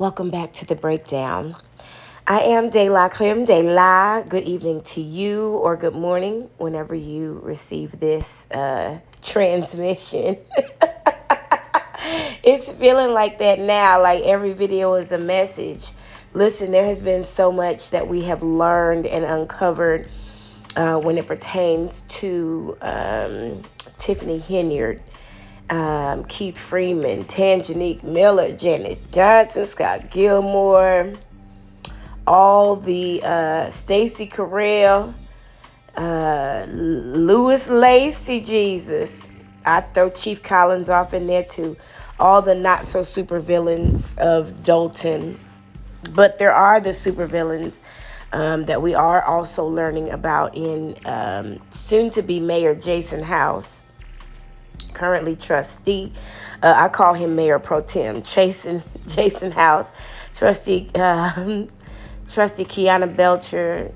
Welcome back to the breakdown. I am DELACREMEDELA. Good evening to you, or good morning whenever you receive this transmission. It's feeling like that now, like every video is a message. Listen, there has been so much that we have learned and uncovered when it pertains to Tiffany Henyard, Keith Freeman, Tangenique Miller, Janice Johnson, Scott Gilmore, all the Stacey Carell, Louis Lacey, Jesus. I throw Chief Collins off in there too. All the not so super villains of Dolton. But there are the super villains that we are also learning about in soon to be Mayor Jason House, currently trustee. I call him Mayor Pro Tem, Jason House, trustee Kiana Belcher,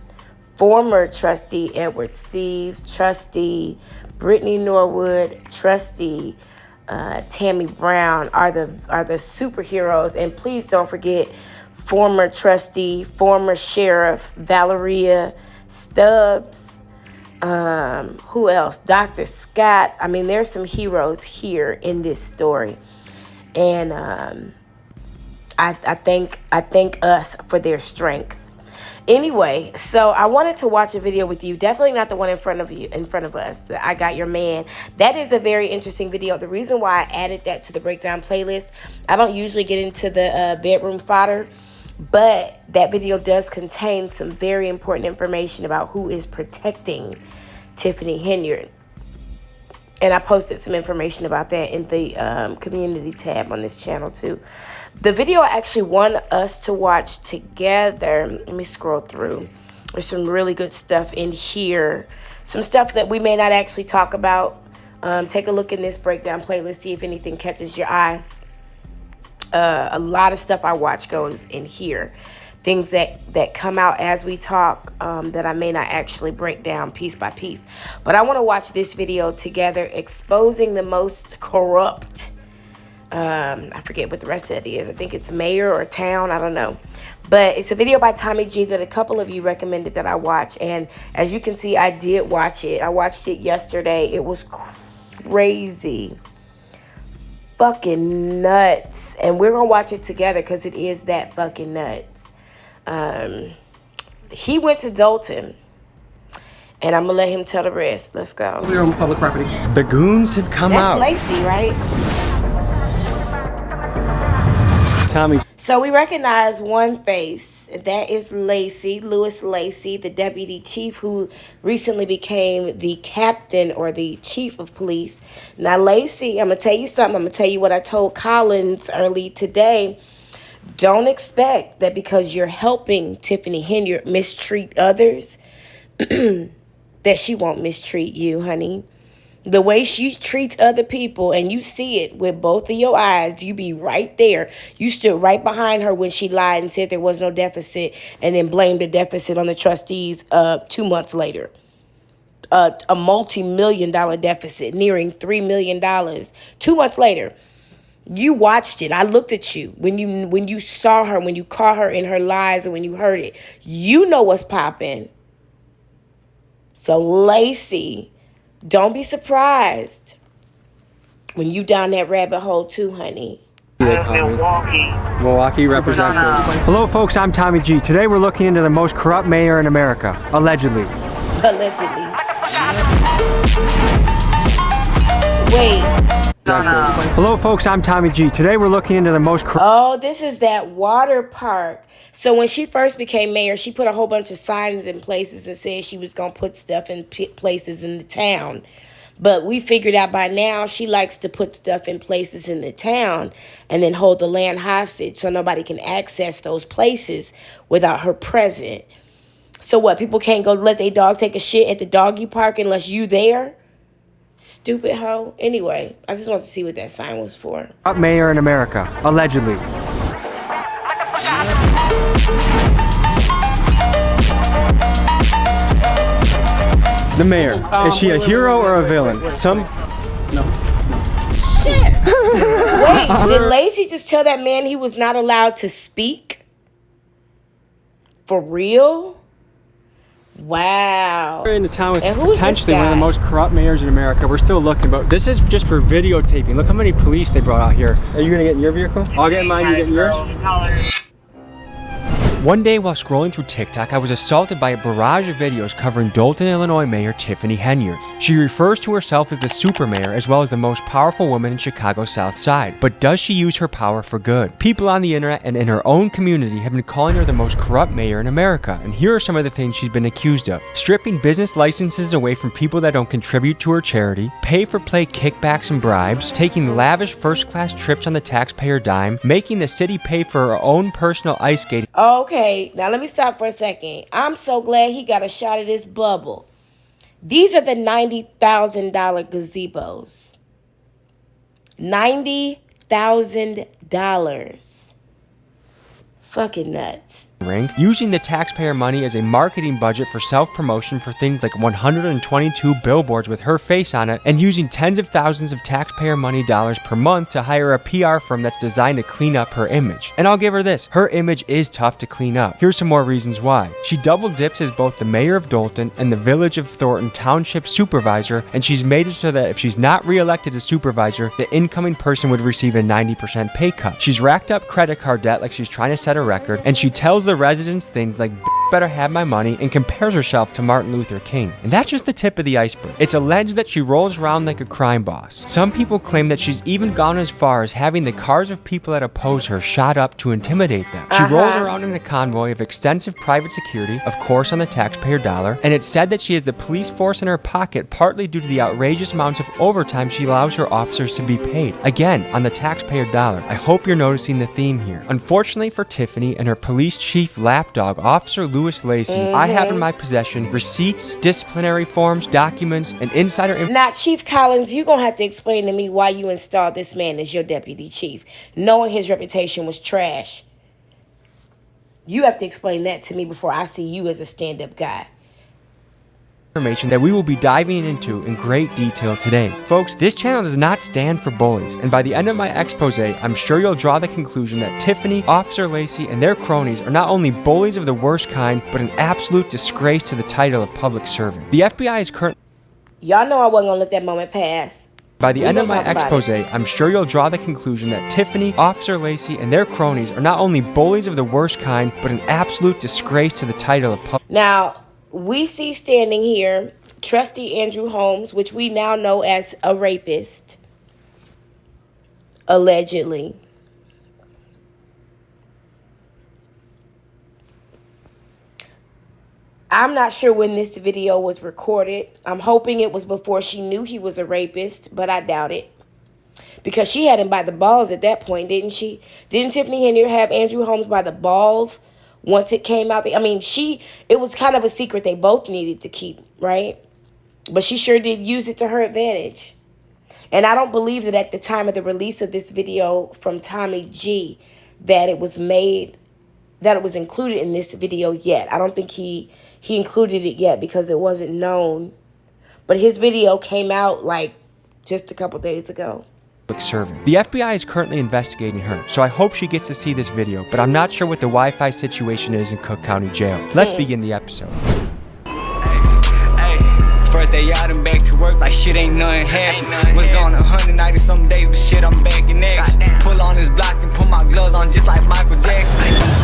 former trustee Edward Steve, trustee Brittany Norwood, trustee Tammy Brown are the superheroes. And please don't forget former trustee, former sheriff Valeria Stubbs. Who else? Dr. Scott. I mean, there's some heroes here in this story, and I thank us for their strength. Anyway, so I wanted to watch a video with you. Definitely not the one in front of us. I Got Your Man. That is a very interesting video. The reason why I added that to the breakdown playlist, I don't usually get into the bedroom fodder, but that video does contain some very important information about who is protecting Tiffany Henyard. And I posted some information about that in the community tab on this channel too. The video I actually want us to watch together. Let me scroll through. There's some really good stuff in here. Some stuff that we may not actually talk about. Take a look in this breakdown playlist. See if anything catches your eye. A lot of stuff I watch goes in here. Things that come out as we talk that I may not actually break down piece by piece. But I want to watch this video together, exposing the most corrupt, I forget what the rest of it is. I think it's mayor or town. I don't know. But it's a video by Tommy G that a couple of you recommended that I watch. And as you can see, I did watch it. I watched it yesterday. It was crazy. Fucking nuts. And we're going to watch it together because it is that fucking nuts. He went to Dolton. And I'm going to let him tell the rest. Let's go. We're on public property. The goons have come out. That's Lacey, right? Tommy. So we recognize one face. That is Lacey, Louis Lacey, the deputy chief who recently became the captain or the chief of police. Now, Lacey, I'm going to tell you something. I'm going to tell you what I told Collins early today. Don't expect that because you're helping Tiffany Henyard mistreat others, that she won't mistreat you, honey. The way she treats other people, and you see it with both of your eyes, you be right there. You stood right behind her when she lied and said there was no deficit and then blamed the deficit on the trustees 2 months later. A multi-million-dollar deficit, nearing $3 million. 2 months later. You watched it. I looked at you. When you saw her, when you caught her in her lies, and when you heard it, you know what's popping. So, Lacey, don't be surprised when you down that rabbit hole too, honey. Milwaukee representative. Hello, folks. I'm Tommy G. Today we're looking into the most corrupt mayor in America, allegedly. Allegedly. Wait. Hello, folks. I'm Tommy G. Today we're looking into the most corrupt. Oh, this is that water park. So when she first became mayor, she put a whole bunch of signs in places and said she was going to put stuff in places in the town. But we figured out by now she likes to put stuff in places in the town and then hold the land hostage so nobody can access those places without her present. So what, people can't go let their dog take a shit at the doggy park unless you there? Stupid hoe. Anyway, I just want to see what that sign was for. Corrupt mayor in America, allegedly. The mayor. Is she a hero or a villain? No. Shit. Wait, did Lacey just tell that man he was not allowed to speak? For real? Wow. We're in the town with And who's potentially this one of the guy? most corrupt mayors in America. We're still looking, but this is just for videotaping. Look how many police they brought out here. Are you gonna get in your vehicle? I'll get in mine, you get in yours? One day while scrolling through TikTok, I was assaulted by a barrage of videos covering Dolton, Illinois Mayor Tiffany Henyard. She refers to herself as the super mayor as well as the most powerful woman in Chicago's South Side. But does she use her power for good? People on the internet and in her own community have been calling her the most corrupt mayor in America, and here are some of the things she's been accused of. Stripping business licenses away from people that don't contribute to her charity, pay-for-play kickbacks and bribes, taking lavish first-class trips on the taxpayer dime, making the city pay for her own personal ice skating. Okay, now let me stop for a second. I'm so glad he got a shot of this bubble. These are the $90,000 gazebos. $90,000. Fucking nuts. Ring, using the taxpayer money as a marketing budget for self-promotion for things like 122 billboards with her face on it, and using tens of thousands of taxpayer money dollars per month to hire a PR firm that's designed to clean up her image. And I'll give her this, her image is tough to clean up. Here's some more reasons why. She double dips as both the mayor of Dolton and the village of Thornton Township supervisor, and she's made it so that if she's not re-elected as supervisor, the incoming person would receive a 90% pay cut. She's racked up credit card debt like she's trying to set a record, and she tells the residents things like better have my money and compares herself to Martin Luther King. And that's just the tip of the iceberg. It's alleged that she rolls around like a crime boss. Some people claim that she's even gone as far as having the cars of people that oppose her shot up to intimidate them. She rolls around in a convoy of extensive private security, of course on the taxpayer dollar, and it's said that she has the police force in her pocket partly due to the outrageous amounts of overtime she allows her officers to be paid. Again, on the taxpayer dollar. I hope you're noticing the theme here. Unfortunately for Tiffany and her police chief lapdog, Officer Louis Lacey, I have in my possession receipts, disciplinary forms, documents, and insider information. Now, Chief Collins, you're going to have to explain to me why you installed this man as your deputy chief, knowing his reputation was trash. You have to explain that to me before I see you as a stand-up guy. That we will be diving into in great detail today. Folks, this channel does not stand for bullies, and by the end of my expose, I'm sure you'll draw the conclusion that Tiffany, Officer Lacey, and their cronies are not only bullies of the worst kind, but an absolute disgrace to the title of public servant. The FBI is currently... Y'all know I wasn't gonna let that moment pass. By the end of my expose, I'm sure you'll draw the conclusion that Tiffany, Officer Lacey, and their cronies are not only bullies of the worst kind, but an absolute disgrace to the title of public... Now, we see standing here Trustee Andrew Holmes, which we now know as a rapist, allegedly. I'm not sure when this video was recorded. I'm hoping it was before she knew he was a rapist, but I doubt it. Because she had him by the balls at that point, didn't she? Didn't Tiffany Henyard have Andrew Holmes by the balls once it came out? I mean, it was kind of a secret they both needed to keep, right? But she sure did use it to her advantage. And I don't believe that at the time of the release of this video from Tommy G that it was made, that it was included in this video yet. I don't think he included it yet because it wasn't known. But his video came out like just a couple days ago. Servant. The FBI is currently investigating her, so I hope she gets to see this video, but I'm not sure what the Wi-Fi situation is in Cook County Jail. Let's begin the episode. First day out and back to work like shit ain't nothing happened. Was gone 190 some days, but shit I'm back in action. Pull on this block and put my gloves on just like Michael Jackson.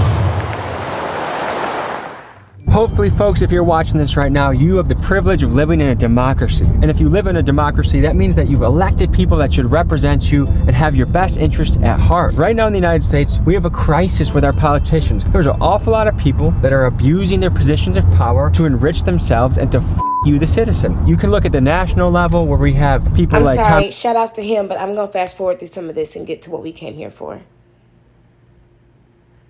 Hopefully, folks, if you're watching this right now, you have the privilege of living in a democracy. And if you live in a democracy, that means that you've elected people that should represent you and have your best interests at heart. Right now in the United States, we have a crisis with our politicians. There's an awful lot of people that are abusing their positions of power to enrich themselves and to you, the citizen. You can look at the national level where we have people like... I'm sorry, shout outs to him, but I'm going to fast forward through some of this and get to what we came here for.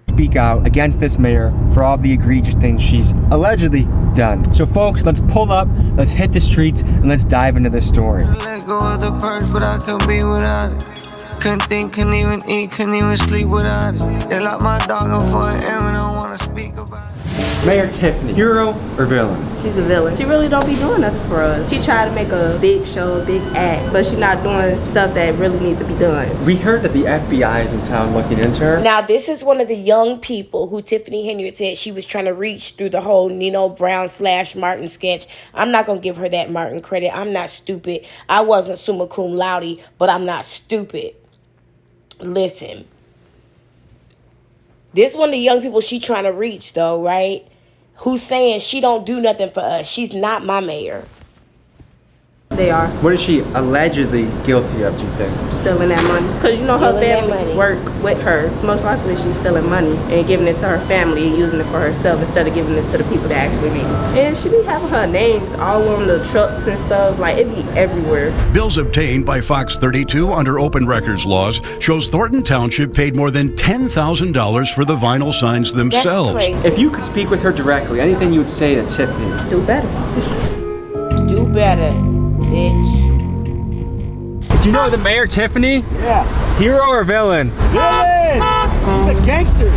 Speak out against this mayor for all the egregious things she's allegedly done. So folks, let's pull up, let's hit the streets, and let's dive into this story. Let go of the purse, but I couldn't be without it. Couldn't think, couldn't even eat, couldn't even sleep without it. They locked my dog up for an M and I don't wanna speak about it. Mayor Tiffany, hero or villain? She's a villain. She really don't be doing nothing for us. She tried to make a big show, a big act, but she's not doing stuff that really needs to be done. We heard that the FBI is in town looking into her. Now, this is one of the young people who Tiffany Henyard said she was trying to reach through the whole Nino Brown / Martin sketch. I'm not going to give her that Martin credit. I'm not stupid. I wasn't summa cum laude, but I'm not stupid. Listen. This one of the young people she trying to reach, though, right? Who's saying she don't do nothing for us. She's not my mayor. They are. What is she allegedly guilty of, do you think? Stealing that money. Because you know her family work with her. Most likely she's stealing money and giving it to her family and using it for herself instead of giving it to the people that actually need it. And she be having her names all on the trucks and stuff. Like, it be everywhere. Bills obtained by Fox 32 under open records laws shows Thornton Township paid more than $10,000 for the vinyl signs themselves. That's crazy. If you could speak with her directly, anything you would say to Tiffany? Do better. Do better, bitch. Do you know the mayor, Tiffany? Yeah. Hero or villain? Villain! He's a gangster.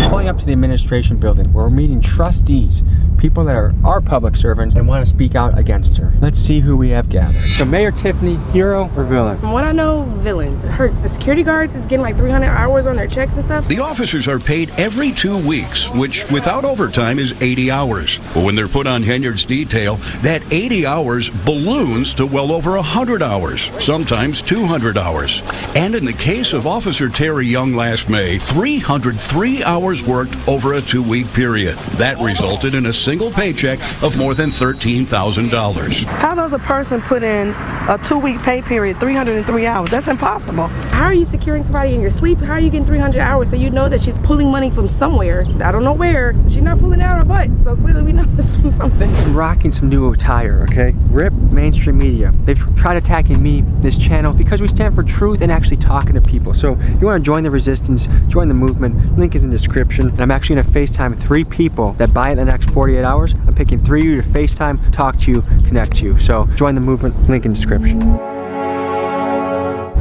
Pulling up to the administration building where we're meeting trustees, people that are our public servants and want to speak out against her. Let's see who we have gathered. So Mayor Tiffany, hero or villain? From what I know, villain. The security guards is getting like 300 hours on their checks and stuff. The officers are paid every 2 weeks, which without overtime is 80 hours. But when they're put on Henyard's detail, that 80 hours balloons to well over 100 hours, sometimes 200 hours. And in the case of Officer Terry Young last May, 303 hours worked over a 2-week period. That resulted in a single paycheck of more than $13,000. How does a person put in a 2-week pay period, 303 hours? That's impossible. How are you securing somebody in your sleep? How are you getting 300 hours so you know that she's pulling money from somewhere? I don't know where. She's not pulling out her butt, so clearly we know this from something. I'm rocking some new attire, okay? RIP mainstream media. They've tried attacking me, this channel, because we stand for truth and actually talking to people. So if you want to join the resistance, join the movement, link is in the description. And I'm actually going to FaceTime 3 people that buy it in the next 48 hours. I'm picking 3 of you to FaceTime, talk to you, connect you. So join the movement, link in description.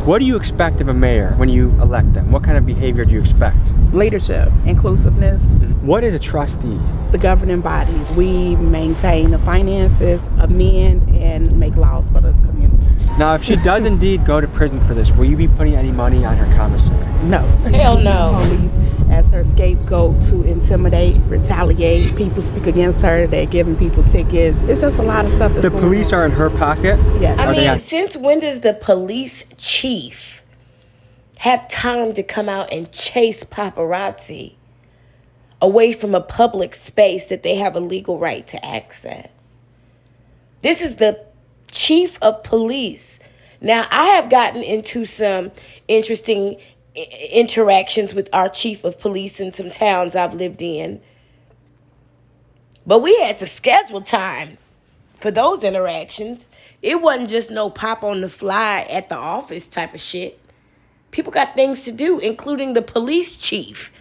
What do you expect of a mayor when you elect them? What kind of behavior do you expect? Leadership, inclusiveness, What is a trustee? the governing body. We maintain the finances, amend, and make laws for the community. Now, if she does indeed go to prison for this, will you be putting any money on her commissary? No. Hell no. Police as her scapegoat to intimidate, retaliate. People speak against her. They're giving people tickets. It's just a lot of stuff. The police are in her pocket? Yes. I Are they mean, on- since when does the police chief have time to come out and chase paparazzi away from a public space that they have a legal right to access? This is the chief of police. Now, I have gotten into some interesting interactions with our chief of police in some towns I've lived in. But we had to schedule time for those interactions. It wasn't just no pop on the fly at the office type of shit. People got things to do, including the police chief.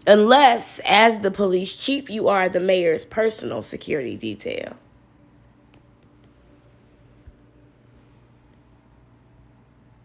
Unless, as the police chief, you are the mayor's personal security detail.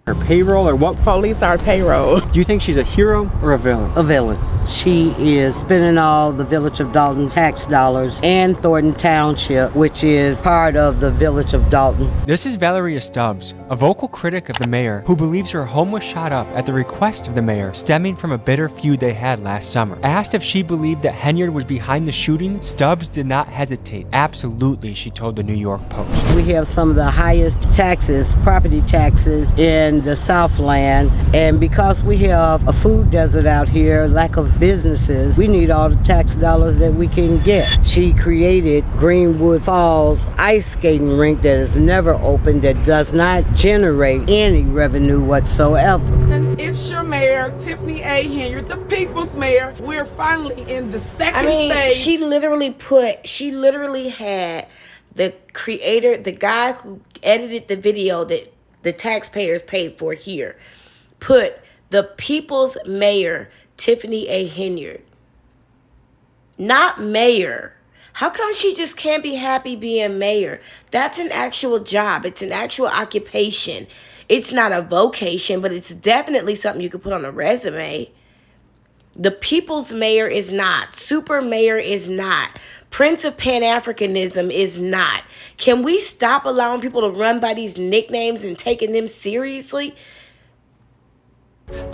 Her payroll or what? Police are payroll. Do you think she's a hero or a villain? A villain. She is spending all the Village of Dolton tax dollars and Thornton Township, which is part of the Village of Dolton. This is Valeria Stubbs, a vocal critic of the mayor who believes her home was shot up at the request of the mayor, stemming from a bitter feud they had last summer. Asked if she believed that Henyard was behind the shooting, Stubbs did not hesitate. Absolutely, she told the New York Post. We have some of the highest taxes, property taxes in the Southland, and because we have a food desert out here, lack of businesses, we need all the tax dollars that we can get. She created Greenwood Falls ice skating rink that is never open, that does not generate any revenue whatsoever. It's your mayor, Tiffany A. Henyard, the people's mayor. We're finally in the second phase. She literally had the creator, the guy who edited the video that the taxpayers paid for here, put the people's mayor, Tiffany A. Henyard. Not mayor. How come she just can't be happy being mayor? That's an actual job. It's an actual occupation. It's not a vocation, but it's definitely something you could put on a resume. The people's mayor is not. Super mayor is not. Prince of Pan-Africanism is not. Can we stop allowing people to run by these nicknames and taking them seriously?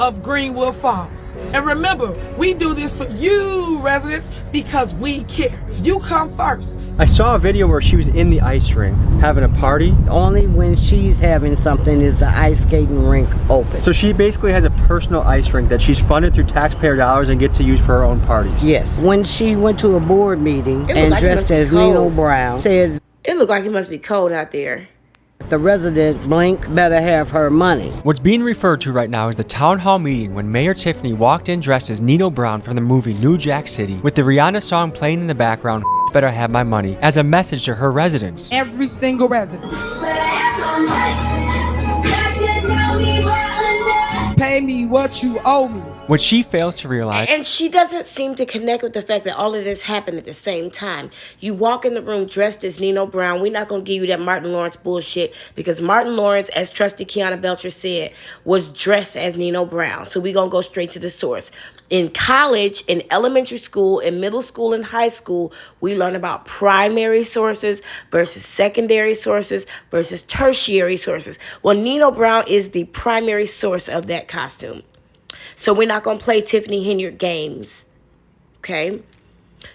Of Greenwood Falls. And remember, we do this for you residents because we care. You come first. I saw a video where she was in the ice rink having a party. Only when she's having something is the ice skating rink open. So she basically has a personal ice rink that she's funded through taxpayer dollars and gets to use for her own parties. Yes. When she went to a board meeting and dressed as Nino Brown, said it looked like it must be cold out there. The residents blink better have her money. What's being referred to right now is the town hall meeting when Mayor Tiffany walked in dressed as Nino Brown from the movie New Jack City with the Rihanna song playing in the background, better have my money, as a message to her residents. Every single resident. Pay me what you owe me. What she fails to realize, and she doesn't seem to connect with the fact that all of this happened at the same time. You walk in the room dressed as Nino Brown. We're not going to give you that Martin Lawrence bullshit because Martin Lawrence, as Trustee Kiana Belcher said, was dressed as Nino Brown. So we're going to go straight to the source. In college, in elementary school, in middle school, and high school, we learn about primary sources versus secondary sources versus tertiary sources. Well, Nino Brown is the primary source of that costume. So we're not going to play Tiffany Henyard games, okay?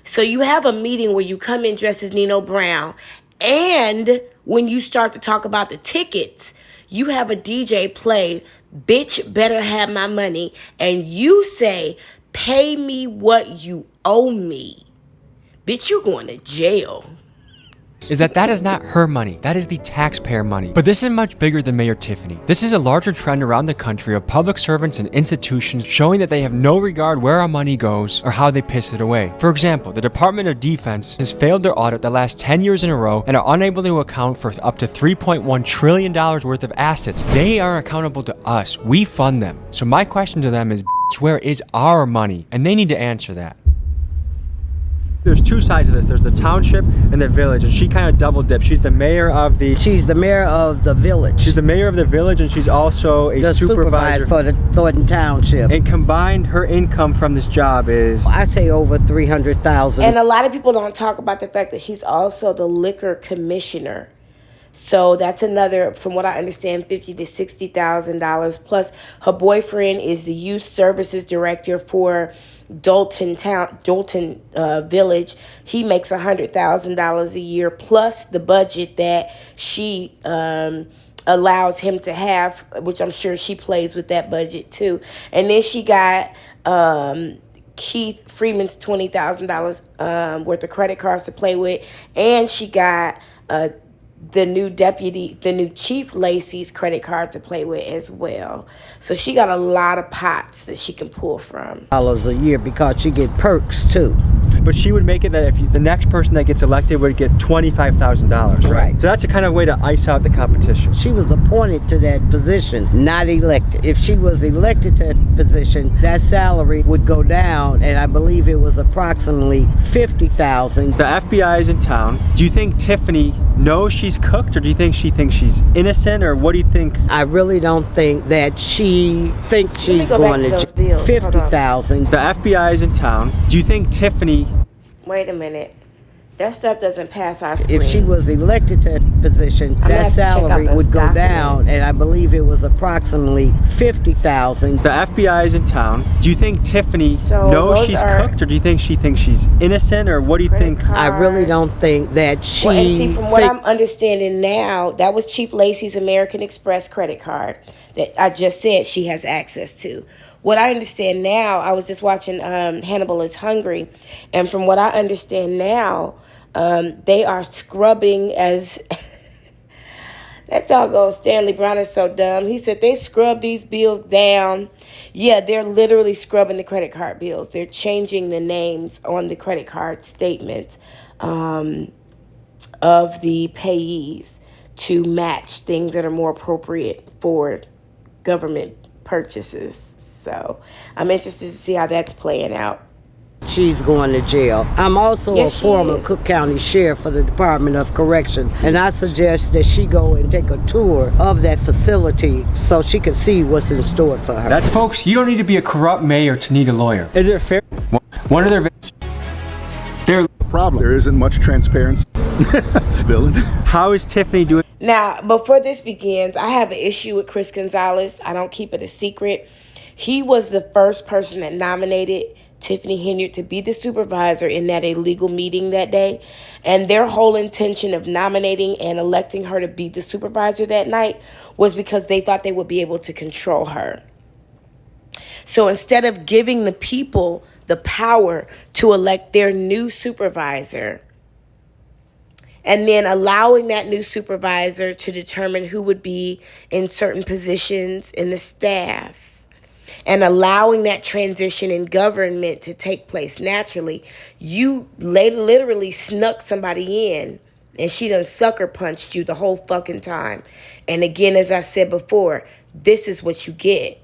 So you have a meeting where you come in dressed as Nino Brown, and when you start to talk about the tickets, you have a DJ play, Bitch Better Have My Money, and you say, pay me what you owe me. Bitch, you going to jail. is that is not her money. That is the taxpayer money. But this is much bigger than Mayor Tiffany. This is a larger trend around the country of public servants and institutions showing that they have no regard where our money goes or how they piss it away. For example, the Department of Defense has failed their audit the last 10 years in a row and are unable to account for up to $3.1 trillion worth of assets. They are accountable to us. We fund them. So my question to them is, where is our money? And they need to answer that. There's two sides of this. There's the township and the village, and she kind of double dips. She's the mayor of the... She's the mayor of the village. She's the mayor of the village, and she's also a supervisor for the Dolton Township. And combined, her income from this job is... I say over $300,000. And a lot of people don't talk about the fact that she's also the liquor commissioner. So that's another, from what I understand, $50,000 to $60,000. Plus, her boyfriend is the youth services director for Dolton Village. He makes $100,000 a year, plus the budget that she allows him to have, which I'm sure she plays with that budget too. And then she got Keith Freeman's $20,000 worth of credit cards to play with, and she got the new Chief Lacey's credit card to play with as well. So she got a lot of pots that she can pull from. $1 a year because she get perks too. But she would make it that if the next person that gets elected would get $25,000, right? So that's a kind of way to ice out the competition. She was appointed to that position, not elected. If she was elected to that position, that salary would go down, and I believe it was approximately $50,000. The FBI is in town. Do you think Tiffany knows she's cooked, or do you think she thinks she's innocent, or what do you think? I really don't think that she thinks she's going to $50,000. The FBI is in town. Do you think Tiffany... Wait a minute. That stuff doesn't pass our screen. If she was elected to that position, that salary would go down, and I believe it was approximately $50,000. The FBI is in town. Do you think Tiffany knows she's cooked, or do you think she thinks she's innocent, or what do you think? I really don't think that she... Well, and see, from what I'm understanding now, that was Chief Lacey's American Express credit card that I just said she has access to. What I understand now, I was just watching Hannibal is Hungry, and from what I understand now, they are scrubbing as... That doggone Stanley Brown is so dumb. He said they scrub these bills down. Yeah, they're literally scrubbing the credit card bills. They're changing the names on the credit card statements of the payees to match things that are more appropriate for government purchases. So I'm interested to see how that's playing out. she's going to jail. I'm also Yes, a former she is. Cook County Sheriff for the Department of Correction, and I suggest that she go and take a tour of that facility so she can see what's in store for her. That's folks, you don't need to be a corrupt mayor to need a lawyer. Is it fair? One of their problem. There isn't much transparency. Villain. How is Tiffany doing? Now, before this begins, I have an issue with Chris Gonzalez. I don't keep it a secret. He was the first person that nominated Tiffany Henyard to be the supervisor in that illegal meeting that day. And their whole intention of nominating and electing her to be the supervisor that night was because they thought they would be able to control her. So instead of giving the people the power to elect their new supervisor and then allowing that new supervisor to determine who would be in certain positions in the staff and allowing that transition in government to take place naturally, you literally snuck somebody in and she done sucker punched you the whole fucking time. And again, as I said before, this is what you get.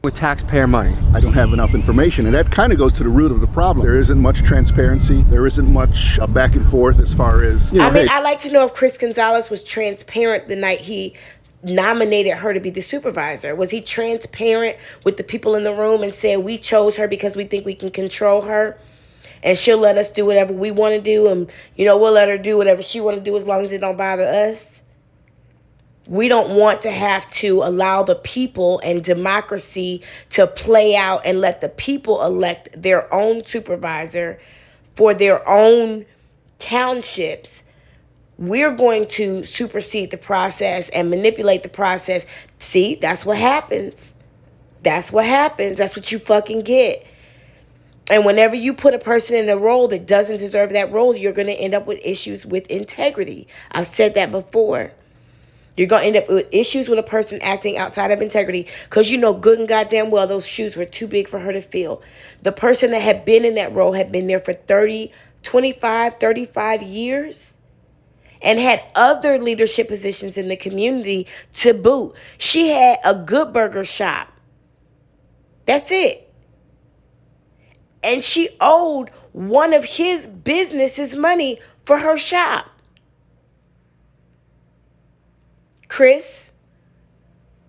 With taxpayer money. I don't have enough information, and that kind of goes to the root of the problem. There isn't much transparency. There isn't much back and forth as far as, you know, I mean, I'd like to know if Chris Gonzalez was transparent the night he nominated her to be the supervisor. Was he transparent with the people in the room and said, we chose her because we think we can control her and she'll let us do whatever we want to do, and, you know, we'll let her do whatever she want to do as long as it don't bother us? We don't want to have to allow the people and democracy to play out and let the people elect their own supervisor for their own townships. We're going to supersede the process and manipulate the process. See, that's what happens. That's what happens. That's what you fucking get. And whenever you put a person in a role that doesn't deserve that role, you're going to end up with issues with integrity. I've said that before. You're going to end up with issues with a person acting outside of integrity because you know good and goddamn well those shoes were too big for her to fill. The person that had been in that role had been there for 35 years and had other leadership positions in the community to boot. She had a good burger shop. That's it. And she owed one of his businesses money for her shop. Chris,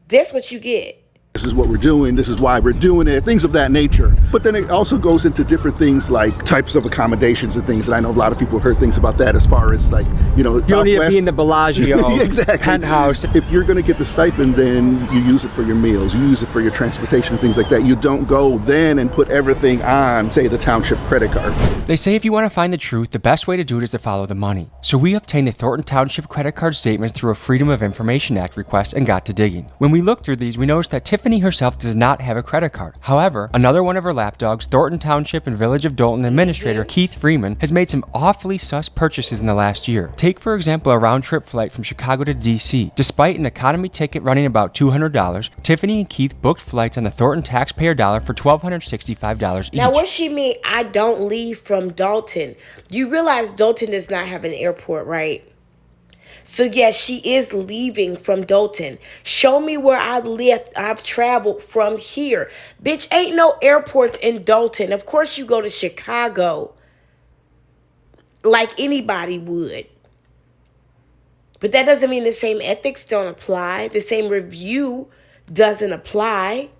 that's what you get. This is what we're doing, this is why we're doing it, things of that nature. But then it also goes into different things like types of accommodations and things, and I know a lot of people have heard things about that as far as, like, you know, you don't need to be in the Bellagio exactly. penthouse. If you're going to get the stipend, then you use it for your meals, you use it for your transportation and things like that. You don't go then and put everything on, say, the township credit card. They say if you want to find the truth, the best way to do it is to follow the money. So we obtained the Thornton Township credit card statements through a Freedom of Information Act request and got to digging. When we looked through these, we noticed that Tiffany herself does not have a credit card. However, another one of her lapdogs, Thornton Township and Village of Dolton Administrator Keith Freeman, has made some awfully sus purchases in the last year. Take, for example, a round-trip flight from Chicago to DC. Despite an economy ticket running about $200, Tiffany and Keith booked flights on the Thornton taxpayer dollar for $1,265 each. Now, what she mean, I don't leave from Dolton? You realize Dolton does not have an airport, right? So yes, she is leaving from Dolton. Show me where I've traveled from here. Bitch, ain't no airports in Dolton. Of course you go to Chicago like anybody would. But that doesn't mean the same ethics don't apply. The same review doesn't apply.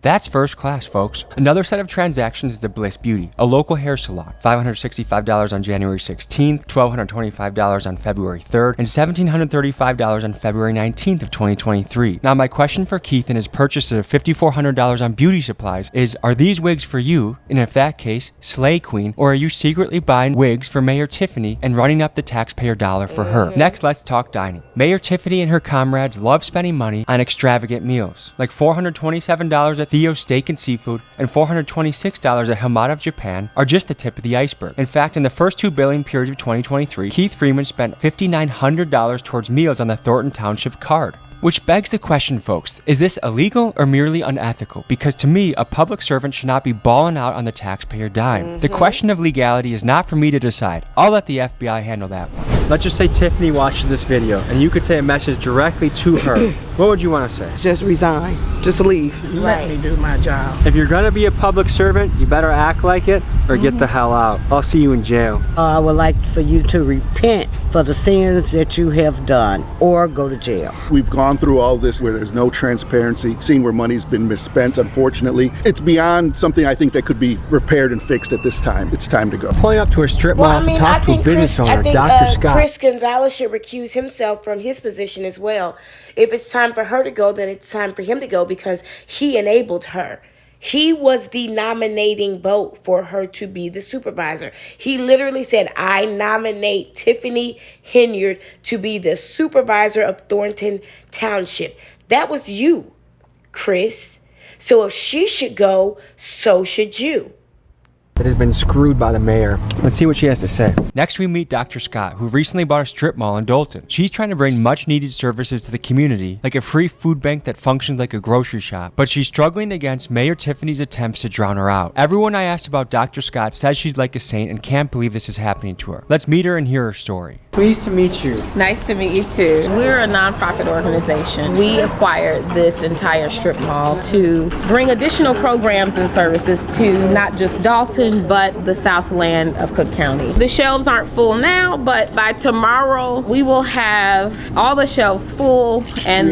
That's first class, folks. Another set of transactions is the Bliss Beauty, a local hair salon. $565 on January 16th, $1,225 on February 3rd, and $1,735 on February 19th of 2023. Now, my question for Keith and his purchase of $5,400 on beauty supplies is, are these wigs for you? And if that case, slay queen, or are you secretly buying wigs for Mayor Tiffany and running up the taxpayer dollar for her? Next, let's talk dining. Mayor Tiffany and her comrades love spending money on extravagant meals, like $427 at Theo's Steak and Seafood and $426 at Henyard of Japan are just the tip of the iceberg. In fact, in the first 2 billing periods of 2023, Keith Freeman spent $5,900 towards meals on the Thornton Township card. Which begs the question, folks, is this illegal or merely unethical? Because to me, a public servant should not be balling out on the taxpayer dime. The question of legality is not for me to decide. I'll let the FBI handle that one. Let's just say Tiffany watches this video and you could say a message directly to her. What would you want to say? Just resign. Just leave. Let me do my job. If you're gonna be a public servant, you better act like it or get the hell out. I'll see you in jail. I would like for you to repent for the sins that you have done or go to jail. We've gone through all this where there's no transparency, seeing where money's been misspent, unfortunately. It's beyond something I think that could be repaired and fixed at this time. It's time to go. Pulling up to a strip mall to talk to a business owner, Dr. Scott. Chris Gonzalez should recuse himself from his position as well. If it's time for her to go, then it's time for him to go because he enabled her. He was the nominating vote for her to be the supervisor. He literally said, I nominate Tiffany Henyard to be the supervisor of Thornton Township. That was you, Chris. So if she should go, so should you. That has been screwed by the mayor. Let's see what she has to say. Next, we meet Dr. Scott, who recently bought a strip mall in Dolton. She's trying to bring much needed services to the community, like a free food bank that functions like a grocery shop. But she's struggling against Mayor Tiffany's attempts to drown her out. Everyone I asked about Dr. Scott says she's like a saint and can't believe this is happening to her. Let's meet her and hear her story. Pleased to meet you. Nice to meet you too. We're a nonprofit organization. We acquired this entire strip mall to bring additional programs and services to not just Dolton, but the Southland of Cook County. The shelves aren't full now, but by tomorrow we will have all the shelves full, and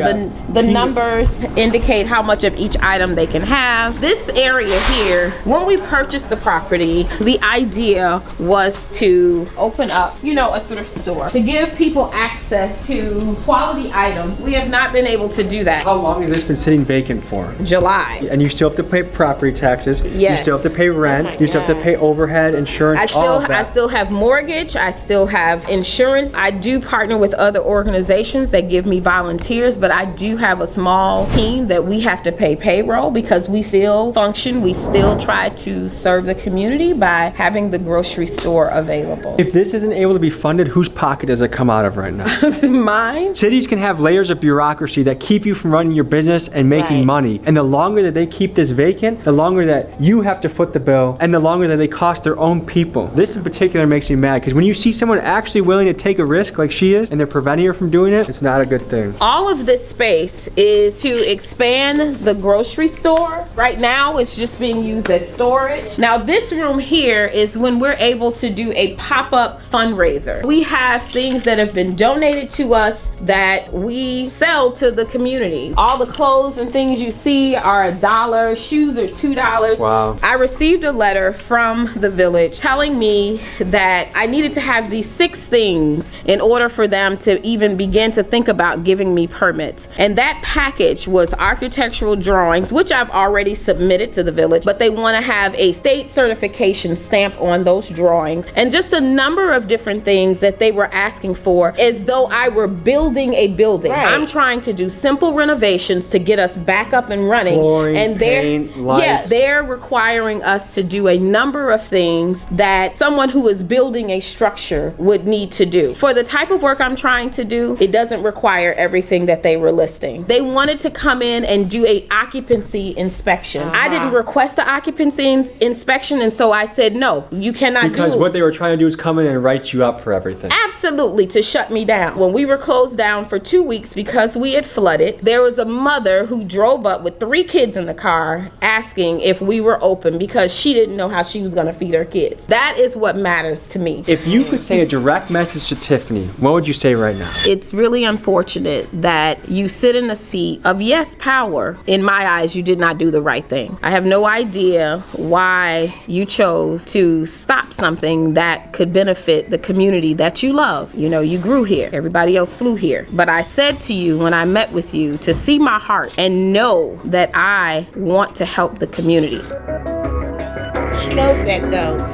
the numbers indicate how much of each item they can have. This area here, when we purchased the property, the idea was to open up, a thrift store to give people access to quality items. We have not been able to do that. How long has this been sitting vacant for? July. And you still have to pay property taxes. Yes. You still have to pay rent. You still have to pay overhead, insurance, I still have mortgage. I still have insurance. I do partner with other organizations that give me volunteers, but I do have a small team that we have to pay payroll because we still function. We still try to serve the community by having the grocery store available. If this isn't able to be funded, whose pocket does it come out of right now? Mine. Cities can have layers of bureaucracy that keep you from running your business and making money. And the longer that they keep this vacant, the longer that you have to foot the bill, and the longer that they cost their own people. This in particular makes me mad because when you see someone actually willing to take a risk like she is and they're preventing her from doing it, it's not a good thing. All of this space is to expand the grocery store. Right now it's just being used as storage. Now this room here is when we're able to do a pop-up fundraiser. We have things that have been donated to us that we sell to the community. All the clothes and things you see are $1, shoes are $2. Wow. I received a letter from the village telling me that I needed to have these 6 things in order for them to even begin to think about giving me permits. And that package was architectural drawings, which I've already submitted to the village, but they want to have a state certification stamp on those drawings and just a number of different things that they were asking for as though I were building a building. I'm trying to do simple renovations to get us back up and running. Flooring, and paint, lights. they're requiring us to do a number of things that someone who is building a structure would need to do. For the type of work I'm trying to do, it doesn't require everything that they were listing. They wanted to come in and do a occupancy inspection. I didn't request the occupancy inspection, and so I said, no, you cannot do it. Because what they were trying to do is come in and write you up for everything. Absolutely, to shut me down. When we were closed down for 2 weeks because we had flooded, there was a mother who drove up with 3 kids in the car asking if we were open because she didn't know how she was going to feed her kids. That is what matters to me. If you could say a direct message to Tiffany, what would you say right now? It's really unfortunate that you sit in a seat of yes, power. In my eyes, you did not do the right thing. I have no idea why you chose to stop something that could benefit the community that you love. You grew here. Everybody else flew here. But I said to you when I met with you to see my heart and know that I want to help the community. She knows that though.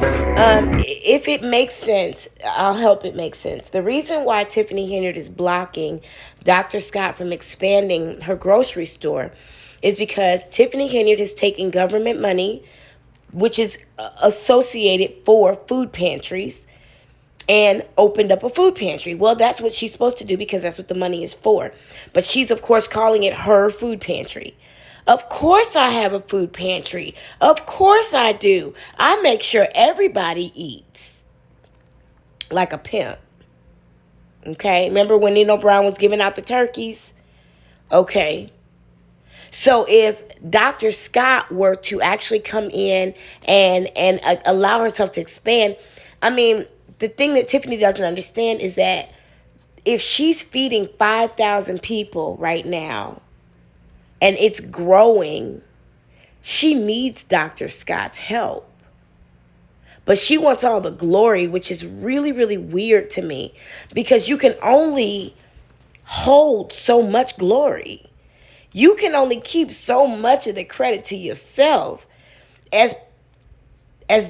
If it makes sense, I'll help it make sense. The reason why Tiffany Henyard is blocking Dr. Scott from expanding her grocery store is because Tiffany Henyard has taken government money, which is associated for food pantries, and opened up a food pantry. Well, that's what she's supposed to do because that's what the money is for. But she's, of course, calling it her food pantry. Of course I have a food pantry. Of course I do. I make sure everybody eats like a pimp. Okay, remember when Nino Brown was giving out the turkeys? Okay. So if Dr. Scott were to actually come in and allow herself to expand, I mean, the thing that Tiffany doesn't understand is that if she's feeding 5,000 people right now and it's growing, she needs Dr. Scott's help. But she wants all the glory, which is really, really weird to me, because you can only hold so much glory. You can only keep so much of the credit to yourself. As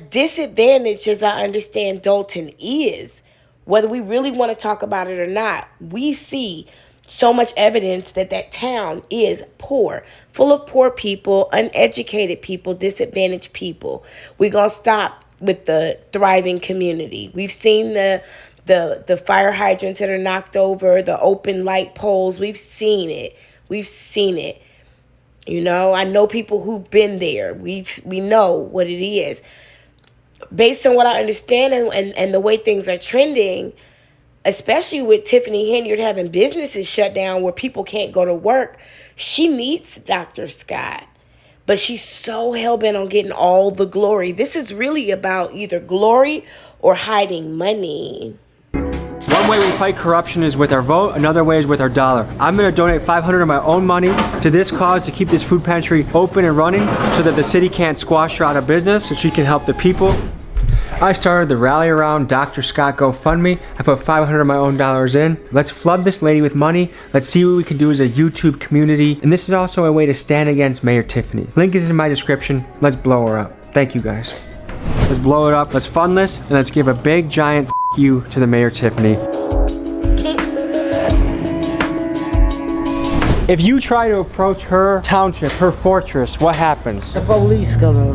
disadvantaged as I understand Dolton is, whether we really want to talk about it or not, we see so much evidence that that town is poor, full of poor people, uneducated people, disadvantaged people. We're going to stop with the thriving community. We've seen the fire hydrants that are knocked over, the open light poles. We've seen it. We've seen it. You know, I know people who've been there. We know what it is. Based on what I understand and the way things are trending, especially with Tiffany Henyard having businesses shut down where people can't go to work, she needs Dr. Scott. But she's so hell-bent on getting all the glory. This is really about either glory or hiding money. One way we fight corruption is with our vote, another way is with our dollar. I'm gonna donate $500 of my own money to this cause to keep this food pantry open and running so that the city can't squash her out of business, so she can help the people. I started the Rally Around Dr. Scott GoFundMe. I put $500 of my own dollars in. Let's flood this lady with money. Let's see what we can do as a YouTube community. And this is also a way to stand against Mayor Tiffany. Link is in my description. Let's blow her up. Thank you guys. Let's blow it up. Let's fund this, and let's give a big giant you to the Mayor Tiffany. If you try to approach her township, her fortress, what happens? The police gonna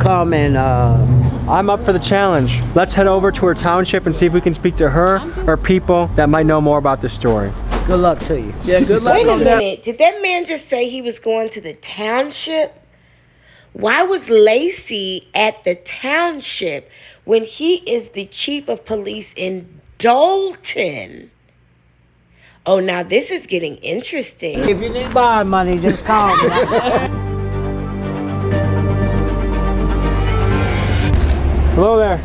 come and I'm up for the challenge. Let's head over to her township and see if we can speak to her or people that might know more about this story. Good luck to you. Yeah, good luck. Wait a minute. Did that man just say he was going to the township? Why was Lacey at the township when he is the chief of police in Dolton? Oh, now this is getting interesting. If you need bond money, just call me. Hello there.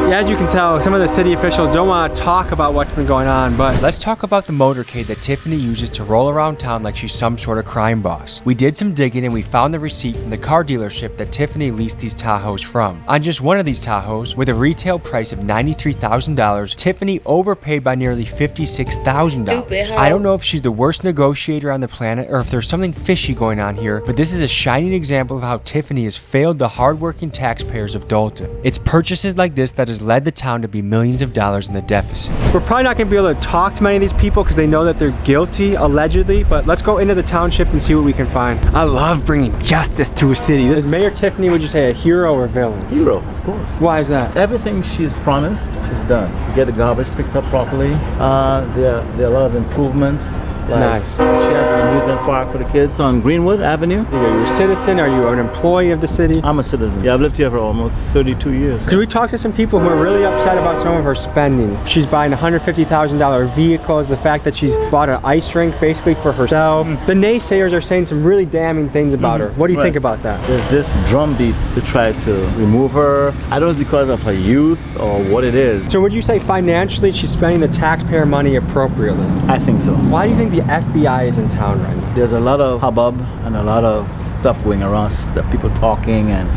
Yeah, as you can tell, some of the city officials don't want to talk about what's been going on, but let's talk about the motorcade that Tiffany uses to roll around town like she's some sort of crime boss. We did some digging and we found the receipt from the car dealership that Tiffany leased these Tahoes from. On just one of these Tahoes, with a retail price of $93,000, Tiffany overpaid by nearly $56,000. I don't know if she's the worst negotiator on the planet or if there's something fishy going on here, but this is a shining example of how Tiffany has failed the hardworking taxpayers of Dolton. It's purchases like this that has led the town to be millions of dollars in the deficit. We're probably not going to be able to talk to many of these people because they know that they're guilty, allegedly, but let's go into the township and see what we can find. I love bringing justice to a city. Is Mayor Tiffany, would you say, a hero or villain? Hero, of course. Why is that? Everything she's promised, she's done. Get the garbage picked up properly. There are a lot of improvements. Like nice. She has an amusement park for the kids on Greenwood Avenue. Are you a citizen? Are you an employee of the city? I'm a citizen. Yeah, I've lived here for almost 32 years. Because we talked to some people who are really upset about some of her spending. She's buying $150,000 vehicles, the fact that she's bought an ice rink basically for herself. The naysayers are saying some really damning things about her. What do you think about that? There's this drumbeat to try to remove her. I don't know if it's because of her youth or what it is. So would you say financially she's spending the taxpayer money appropriately? I think so. Why do you think the FBI is in town right now? There's a lot of hubbub and a lot of stuff going around, that people talking, and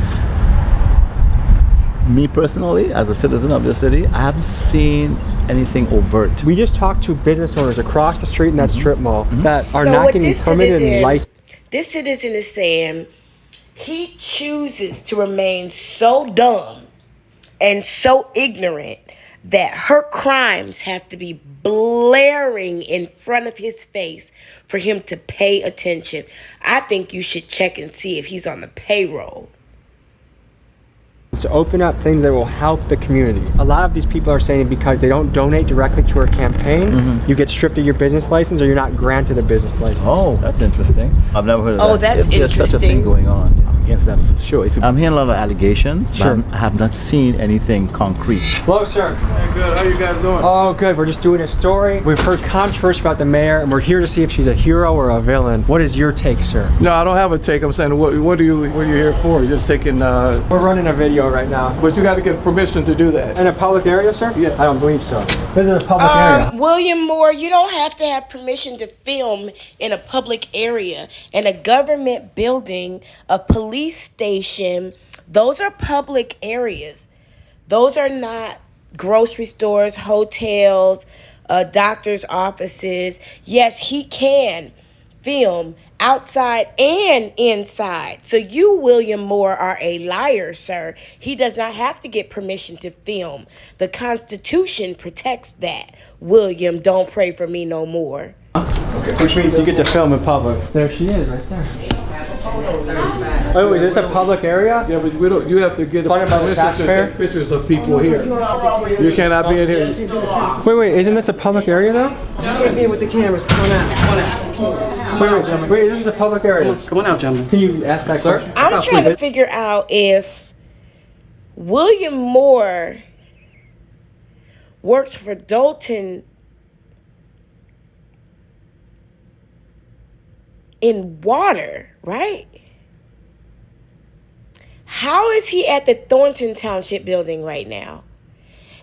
me personally, as a citizen of the city, I haven't seen anything overt. We just talked to business owners across the street in that strip mall that are not getting permitted life. This citizen is saying he chooses to remain so dumb and so ignorant that her crimes have to be blaring in front of his face for him to pay attention. I think you should check and see if he's on the payroll. to open up things that will help the community. A lot of these people are saying because they don't donate directly to her campaign, you get stripped of your business license or you're not granted a business license. Oh, that's interesting. I've never heard of that. Oh, that's There's such a thing interesting. going on. Against that for sure. I'm hearing a lot of allegations, Sure. but I have not seen anything concrete. Hello, sir. Hey, good. How you guys doing? Oh, good. We're just doing a story. We've heard controversy about the mayor, and we're here to see if she's a hero or a villain. What is your take, sir? No, I don't have a take. I'm saying, what are you here for? You're just taking. We're running a video right now. But you got to get permission to do that. In a public area, sir? Yeah. I don't believe so. This is a public area. William Moore, you don't have to have permission to film in a public area. In a government building, a police station, those are public areas. Those are not grocery stores, hotels, doctor's offices. Yes, he can film outside and inside. So you, William Moore, are a liar, sir. He does not have to get permission to film. The Constitution protects that. William, don't pray for me no more. Okay. Which means you get to film in public. There she is, right there. Oh, is this a public area? Yeah, but we don't. You have to get permission to take pictures of people here. You cannot be in here. Wait, isn't this a public area though? You can't be with the cameras. Come on out. Come on out. Wait, is this a public area? Come on out, gentlemen. Can you ask that question? I'm trying to figure out if William Moore works for Dolton in water, right? How is he at the Thornton Township building right now?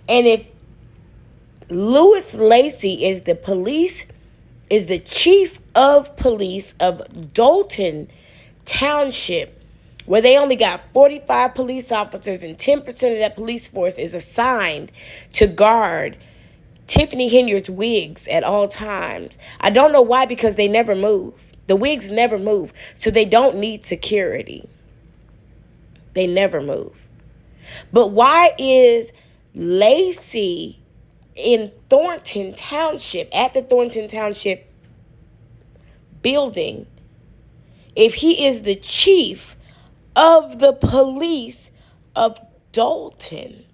And if Louis Lacey is the chief of police of Dolton Township, where they only got 45 police officers and 10% of that police force is assigned to guard Tiffany Henyard's wigs at all times. I don't know why, because they never move. The wigs never move, so they don't need security. They never move. But why is Lacey in Thornton Township, at the Thornton Township building, if he is the chief of the police of Dolton?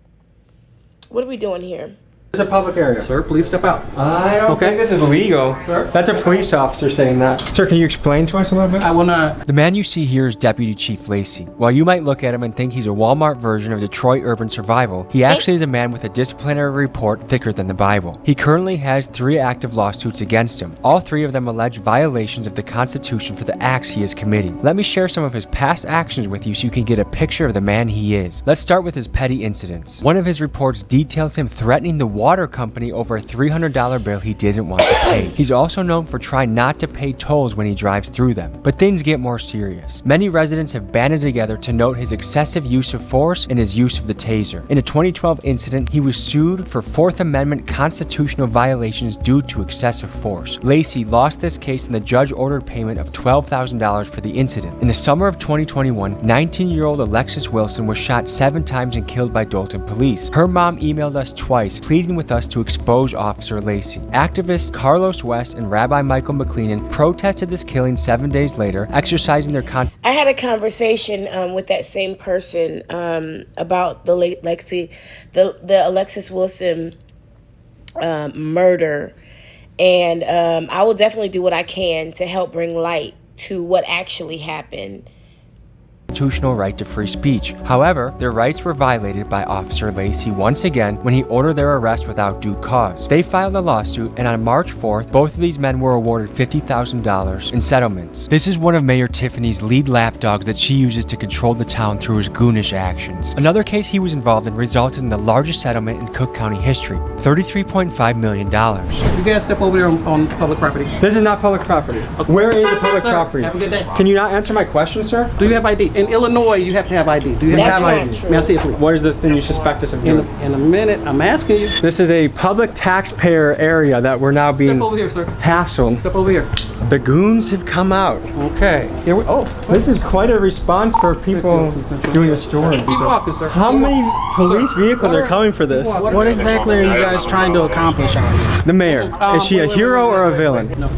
What are we doing here? It's a public area. Sir, please step out. I don't think this is legal. Sir? That's a police officer saying that. Sir, can you explain to us a little bit? I will not. The man you see here is Deputy Chief Lacey. While you might look at him and think he's a Walmart version of Detroit Urban Survival, he actually is a man with a disciplinary report thicker than the Bible. He currently has 3 active lawsuits against him. All 3 of them allege violations of the Constitution for the acts he is committing. Let me share some of his past actions with you so you can get a picture of the man he is. Let's start with his petty incidents. One of his reports details him threatening the water company over a $300 bill he didn't want to pay. He's also known for trying not to pay tolls when he drives through them. But things get more serious. Many residents have banded together to note his excessive use of force and his use of the taser. In a 2012 incident, he was sued for 4th Amendment constitutional violations due to excessive force. Lacey lost this case and the judge ordered payment of $12,000 for the incident. In the summer of 2021, 19-year-old Alexis Wilson was shot 7 times and killed by Dolton police. Her mom emailed us twice, pleading with us to expose Officer Lacey. Activists Carlos West and Rabbi Michael McLeenan protested this killing 7 days later, exercising their I had a conversation with that same person about the Alexis Wilson murder, and I will definitely do what I can to help bring light to what actually happened. Constitutional right to free speech. However, their rights were violated by Officer Lacey once again when he ordered their arrest without due cause. They filed a lawsuit, and on March 4th, both of these men were awarded $50,000 in settlements. This is one of Mayor Tiffany's lead lapdogs that she uses to control the town through his goonish actions. Another case he was involved in resulted in the largest settlement in Cook County history, $33.5 million. You guys step over there on public property. This is not public property. Okay. Where is the public property? Have a good day. Can you not answer my question, sir? Do you have ID? In Illinois, you have to have ID. Do you have ID? True. May I see it, please? What is the thing you suspect us of doing? In a minute, I'm asking you. This is a public taxpayer area that we're now being Step over here, sir. hassled. Step over here. The goons have come out. Okay. Here we. Oh, this is quite a response for people doing a story. Keep walking, sir. How many police vehicles are coming for this? What exactly are you guys trying to accomplish on this? The mayor. Is she a hero or a villain? No.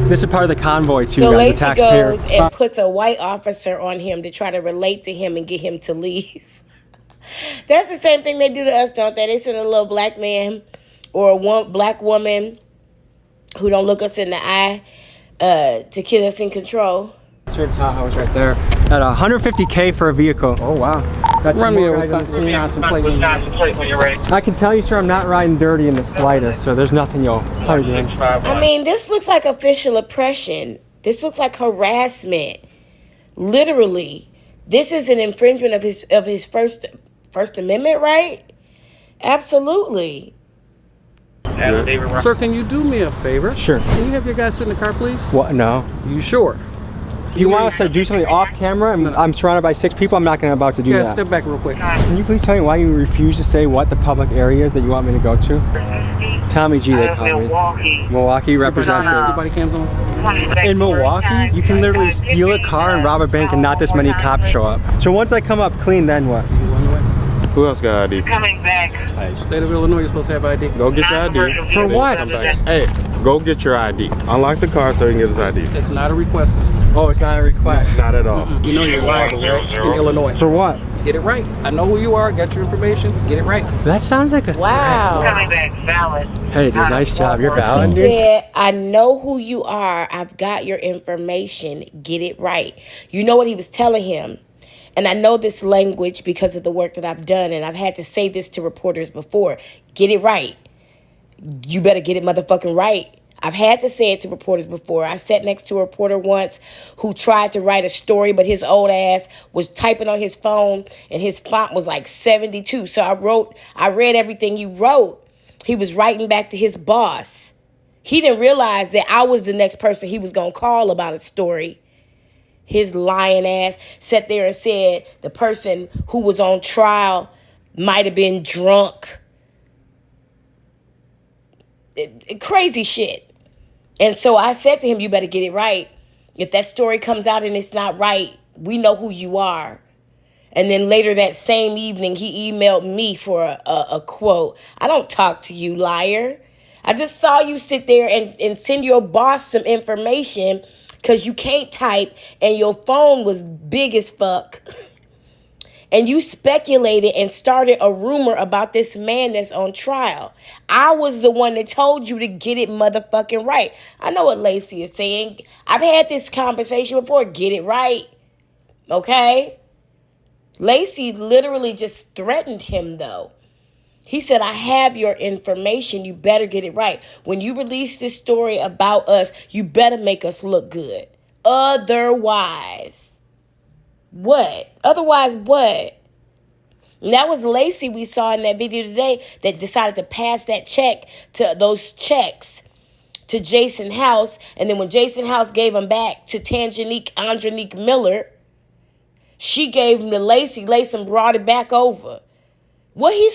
This is part of the convoy too, So guys, Lacey the taxpayer. goes and puts a white officer on him to try to relate to him and get him to leave. That's the same thing they do to us, don't they? They send a little black man or a black woman who don't look us in the eye to get us in control. That's your Tahoe's right there. At $150K for a vehicle. Oh wow. That's Run me over Wisconsin plate when you're ready. I can tell you, sir, I'm not riding dirty in the slightest, so there's nothing you'll probably do. I mean, this looks like official oppression. This looks like harassment. Literally. This is an infringement of his First Amendment right? Absolutely. Sir, can you do me a favor? Sure. Can you have your guy sit in the car, please? What? No. You sure? If you want us to do something off camera, and I'm surrounded by 6 people, I'm not about to do that. Yeah, step back real quick. Can you please tell me why you refuse to say what the public area is that you want me to go to? Tommy G, they call me. Milwaukee representative. Everybody cams on? In Milwaukee, you can literally steal a car and rob a bank and not this many cops show up. So once I come up clean, then what? Who else got ID? Coming back. Hey, state of Illinois, you're supposed to have ID. Go get your ID. For what? Hey, go get your ID. Unlock the car so you can get his ID. It's not a request. Oh, it's not a request. Not at all. You know you're liable, right? In Illinois. For what? Get it right. I know who you are. Got your information. Get it right. That sounds like a wow. Coming back, valid. Hey, dude, nice job. You're valid, He dude. said, I know who you are. I've got your information. Get it right. You know what he was telling him? And I know this language because of the work that I've done, and I've had to say this to reporters before. Get it right. You better get it motherfucking right. I've had to say it to reporters before. I sat next to a reporter once who tried to write a story, but his old ass was typing on his phone, and his font was like 72. So I read everything he wrote. He was writing back to his boss. He didn't realize that I was the next person he was going to call about a story. His lying ass sat there and said the person who was on trial might have been drunk. Crazy shit. And so I said to him, you better get it right. If that story comes out and it's not right, we know who you are. And then later that same evening, he emailed me for a quote. I don't talk to you, liar. I just saw you sit there and send your boss some information because you can't type and your phone was big as fuck. And you speculated and started a rumor about this man that's on trial. I was the one that told you to get it motherfucking right. I know what Lacey is saying. I've had this conversation before. Get it right. Okay? Lacey literally just threatened him, though. He said, I have your information. You better get it right. When you release this story about us, you better make us look good. Otherwise, what? Otherwise, what? And that was Lacey we saw in that video today that decided to pass that check to those checks to Jason House. And then when Jason House gave them back to Andronique Miller, she gave him to Lacey. Lacey brought it back over. What he's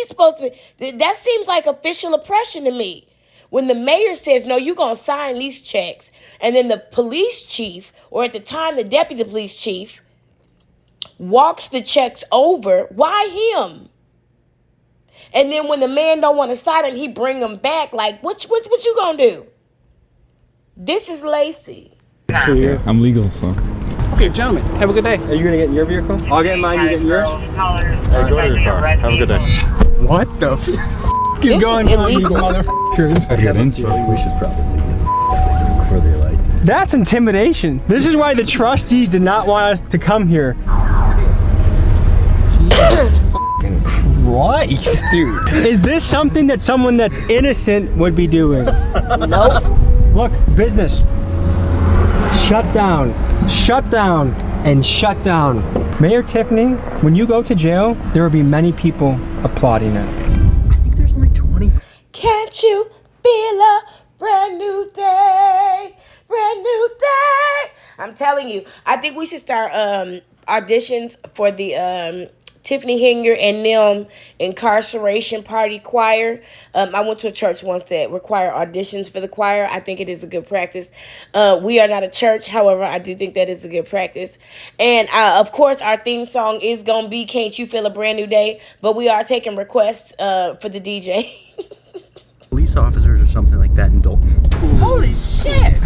supposed to be, that seems like official oppression to me. When the mayor says, no, you're going to sign these checks, and then the police chief, or at the time the deputy police chief, walks the checks over, why him? And then when the man don't want to sign them, he bring them back. Like, what you going to do? This is Lacey. I'm legal, so. Okay, gentlemen, have a good day. Are you going to get in your vehicle? I'll get in mine, you get in yours? Hey, go to your car. Have a good day. What the f*** is going on, these motherfuckers? We should probably before they like. That's intimidation. This is why the trustees did not want us to come here. Jesus fucking Christ, dude. Is this something that someone that's innocent would be doing? Nope. Look, business. Shut down, and shut down. Mayor Tiffany, when you go to jail, there will be many people applauding it. I think there's only 20. Can't you feel a brand new day? Brand new day. I'm telling you, I think we should start auditions for the Tiffany Henyard and them incarceration party choir. I went to a church once that required auditions for the choir. I think it is a good practice. We are not a church. However, I do think that is a good practice. And of course, our theme song is going to be Can't You Feel a Brand New Day? But we are taking requests for the DJ. Police officers or something like that in Dolton. Holy shit!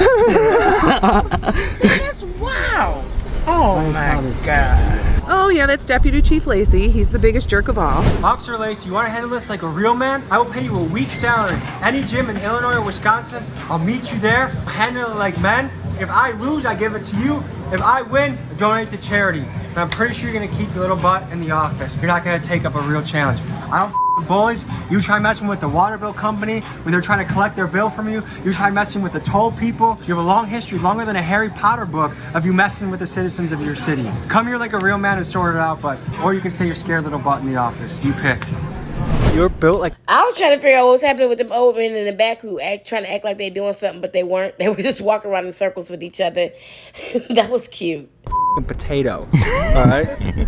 That's wild! Oh my God. Oh yeah, that's Deputy Chief Lacey. He's the biggest jerk of all. Officer Lacey, you want to handle this like a real man? I will pay you a week's salary. Any gym in Illinois or Wisconsin, I'll meet you there. Handle it like men. If I lose, I give it to you. If I win, I donate to charity. And I'm pretty sure you're gonna keep your little butt in the office. You're not gonna take up a real challenge. I don't with bullies. You try messing with the water bill company when they're trying to collect their bill from you. You try messing with the toll people. You have a long history, longer than a Harry Potter book, of you messing with the citizens of your city. Come here like a real man and sort it out, or you can stay your scared little butt in the office. You pick. You're built like... I was trying to figure out what was happening with them old men in the back who trying to act like they're doing something, but they weren't. They were just walking around in circles with each other. That was cute. Potato. All right?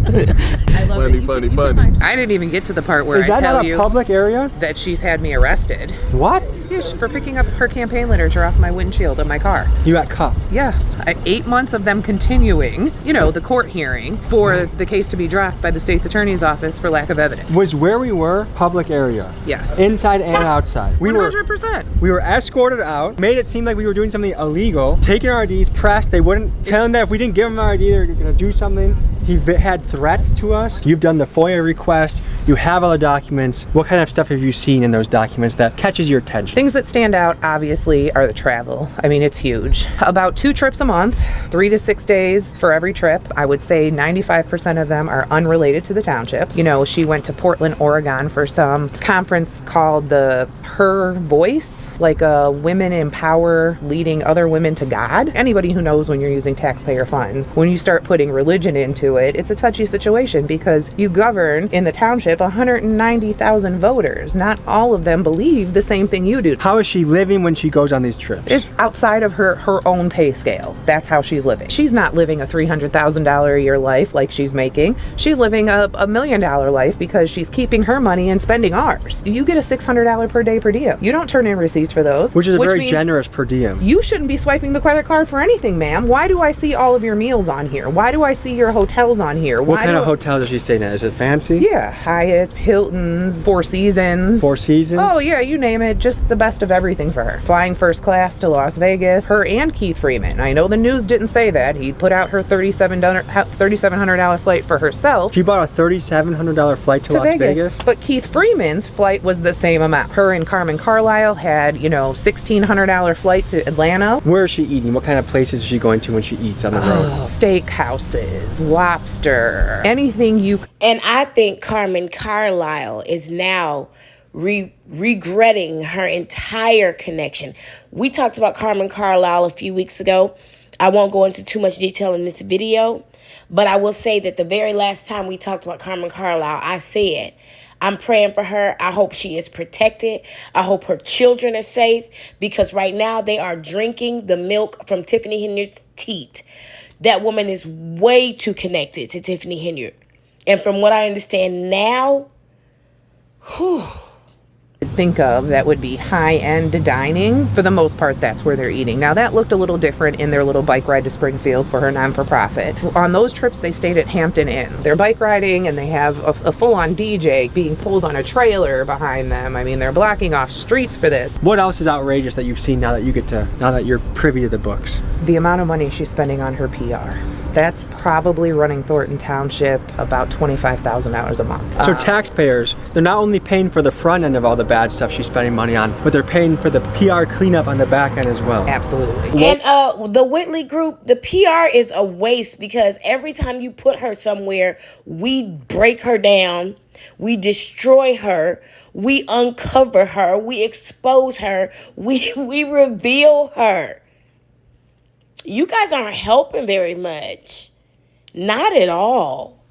Funny. I didn't even get to the part where I tell you public area that she's had me arrested. What? Yeah, for picking up her campaign literature off my windshield of my car. You got cuffed? Yes. 8 months of them continuing, the court hearing for the case to be dropped by the state's attorney's office for lack of evidence. Was where we were public area? Yes. Inside and outside? 100%. We were escorted out, made it seem like we were doing something illegal, taking our IDs, pressed. They wouldn't tell him that if we didn't give him our ID, they were gonna do something. He had threats to us. You've done the FOIA request. You have all the documents. What kind of stuff have you seen in those documents that catches your attention? Things that stand out, obviously, are the travel. I mean, it's huge. About 2 trips a month, 3 to 6 days for every trip. I would say 95% of them are unrelated to the township. She went to Portland, Oregon for some conference called the Her Voice, like a women empower leading other women to God. Anybody who knows when you're using taxpayer funds, when you start putting religion into it, it's a touchy situation because you govern in the township 190,000 voters. Not all of them believe the same thing you do. How is she living when she goes on these trips? It's outside of her own pay scale. That's how she's living. She's not living a $300,000 a year life like she's making. She's living a $1 million life because she's keeping her money and spending ours. You get a $600 per day per diem. You don't turn in receipts for those. Which is very generous per diem. You shouldn't be swiping the credit card for anything, ma'am. Why do I see all of your meals on here? Why do I see your hotels on here? What kind of hotels is she staying at? Is it fancy? Yeah, Hyatt, Hilton's, Four Seasons. Four Seasons? Oh yeah, you name it. Just the best of everything for her. Flying first class to Las Vegas. Her and Keith Freeman. I know the news didn't say that. He put out her $3,700 flight for herself. She bought a $3,700 flight to Las Vegas? But Keith Freeman's flight was the same amount. Her and Carmen Carlisle had, $1,600 flight to Atlanta. Where is she eating? What kind of places is she going to when she eats on the road? Steakhouses, lobster, anything you... And I think Carmen Carlisle is now regretting her entire connection. We talked about Carmen Carlisle a few weeks ago. I won't go into too much detail in this video, but I will say that the very last time we talked about Carmen Carlisle, I said, I'm praying for her. I hope she is protected. I hope her children are safe because right now they are drinking the milk from Tiffany Henyard's teat. That woman is way too connected to Tiffany Henyard. And from what I understand now, think of that would be high-end dining. For the most part, that's where they're eating. Now, that looked a little different in their little bike ride to Springfield for her non-for-profit. On those trips, they stayed at Hampton Inn. They're bike riding, and they have a full-on DJ being pulled on a trailer behind them. I mean, they're blocking off streets for this. What else is outrageous that you've seen now that you're privy to the books? The amount of money she's spending on her PR. That's probably running Thornton Township about $25,000 a month. So taxpayers, they're not only paying for the front end of all the bad stuff she's spending money on, but they're paying for the PR cleanup on the back end as well. Absolutely. And the Whitley Group, the PR is a waste because every time you put her somewhere, we break her down, we destroy her, we uncover her, we expose her, we reveal her. You guys aren't helping very much. Not at all.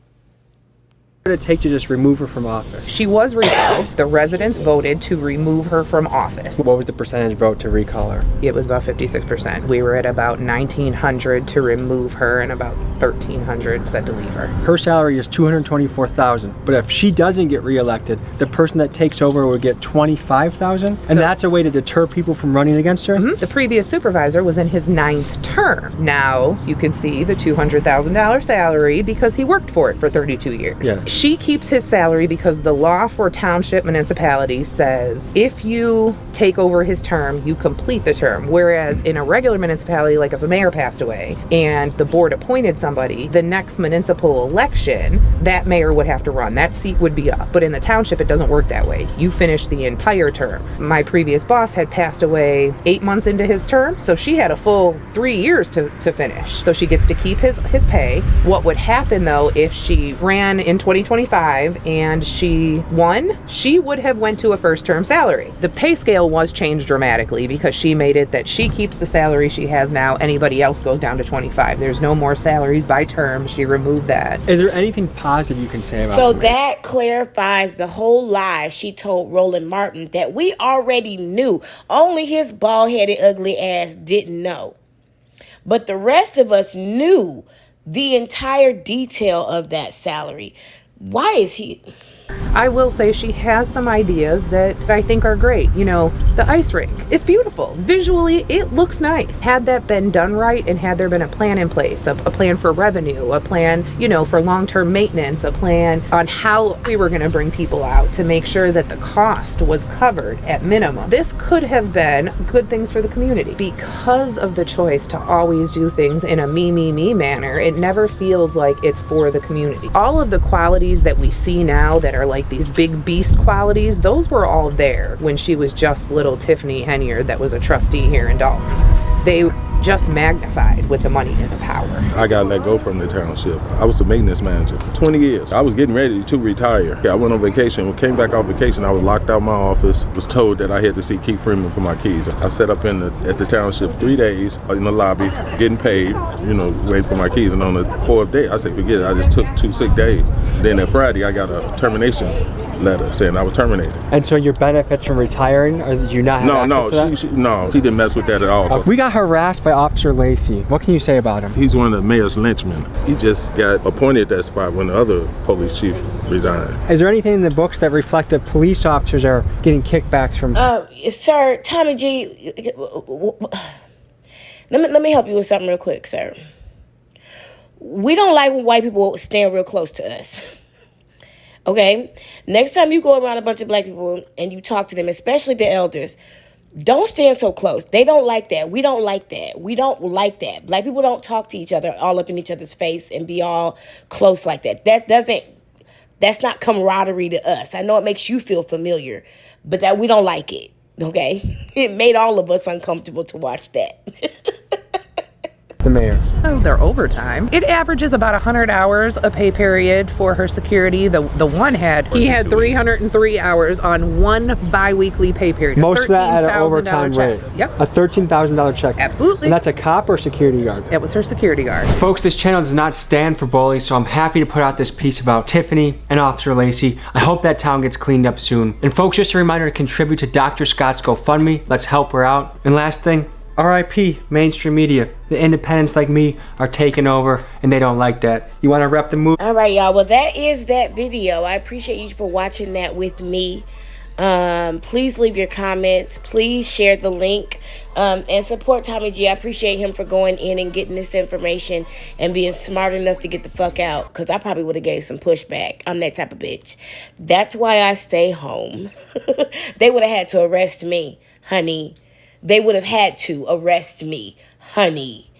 What did it take to just remove her from office? She was recalled. The residents voted to remove her from office. What was the percentage vote to recall her? It was about 56%. We were at about 1,900 to remove her and about 1,300 said to leave her. Her salary is $224,000, but if she doesn't get reelected, the person that takes over will get $25,000, and that's a way to deter people from running against her? Mm-hmm. The previous supervisor was in his 9th term. Now you can see the $200,000 salary because he worked for it for 32 years. Yeah. She keeps his salary because the law for township municipalities says if you take over his term, you complete the term. Whereas in a regular municipality, like if a mayor passed away and the board appointed somebody, the next municipal election, that mayor would have to run. That seat would be up. But in the township, it doesn't work that way. You finish the entire term. My previous boss had passed away 8 months into his term, so she had a full 3 years to finish. So she gets to keep his pay. What would happen though if she ran in 2025 and she won? She would have went to a first term salary. The pay scale was changed dramatically because she made it that she keeps the salary she has now. Anybody else goes down to 25. There's no more salaries by term. She removed that. Is there anything positive you can say about So that? that clarifies the whole lie she told Roland Martin that we already knew. Only his bald-headed, ugly ass didn't know. But the rest of us knew the entire detail of that salary. Why is he... I will say she has some ideas that I think are great. You know, the ice rink, it's beautiful. Visually, it looks nice. Had that been done right and had there been a plan in place, a plan for revenue, a plan, you know, for long-term maintenance, a plan on how we were going to bring people out to make sure that the cost was covered at minimum. This could have been good things for the community. Because of the choice to always do things in a me manner, it never feels like it's for the community. All of the qualities that we see now that are like these big beast qualities, those were all there when she was just little Tiffany Henyard that was a trustee here in Dolton. They just magnified with the money and the power. I got let go from the township. I was the maintenance manager for 20 years. I was getting ready to retire. I went on vacation. When I came back off vacation, I was locked out of my office. Was told that I had to see Keith Freeman for my keys. I sat up at the township 3 days in the lobby, getting paid, you know, waiting for my keys. And on the fourth day, I said, forget it. I just took 2 sick days. Then that Friday, I got a termination letter saying I was terminated. And so your benefits from retiring, or did you not have access to that? She didn't mess with that at all. We got harassed by Officer Lacey. What can you say about him? He's one of the mayor's lynchmen. He just got appointed at that spot when the other police chief resigned. Is there anything in the books that reflect that police officers are getting kickbacks from? Sir, Tommy G, let me help you with something real quick, sir. We don't like when white people stand real close to us. Okay? Next time you go around a bunch of black people and you talk to them, especially the elders, don't stand so close. They don't like that. We don't like that. We don't like that. Black people don't talk to each other all up in each other's face and be all close like that. That's not camaraderie to us. I know it makes you feel familiar, but that we don't like it. Okay? It made all of us uncomfortable to watch that. The mayor. Oh, their overtime. It averages about 100 hours a pay period for her security. The one he had 303 hours on one bi-weekly pay period. Most of that at an overtime rate. Yep. A $13,000 check. Absolutely. And that's a cop or security guard? It was her security guard. Folks, this channel does not stand for bullies, so I'm happy to put out this piece about Tiffany and Officer Lacey. I hope that town gets cleaned up soon. And folks, just a reminder to contribute to Dr. Scott's GoFundMe. Let's help her out. And last thing, RIP mainstream media. The independents like me are taking over and they don't like that. You want to rep the movie? All right, y'all. Well, that is that video. I appreciate you for watching that with me. Please leave your comments. Please share the link and support Tommy G. I appreciate him for going in and getting this information and being smart enough to get the fuck out, because I probably would have gave some pushback. I'm that type of bitch. That's why I stay home. They would have had to arrest me, honey. They would have had to arrest me, honey.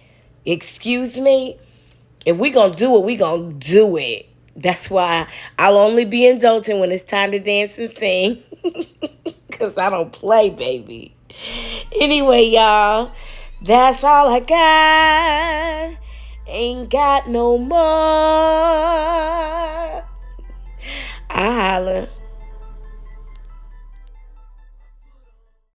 Excuse me? If we gonna do it, we gonna do it. That's why I'll only be in Dolton when it's time to dance and sing. Because I don't play, baby. Anyway, y'all, that's all I got. Ain't got no more.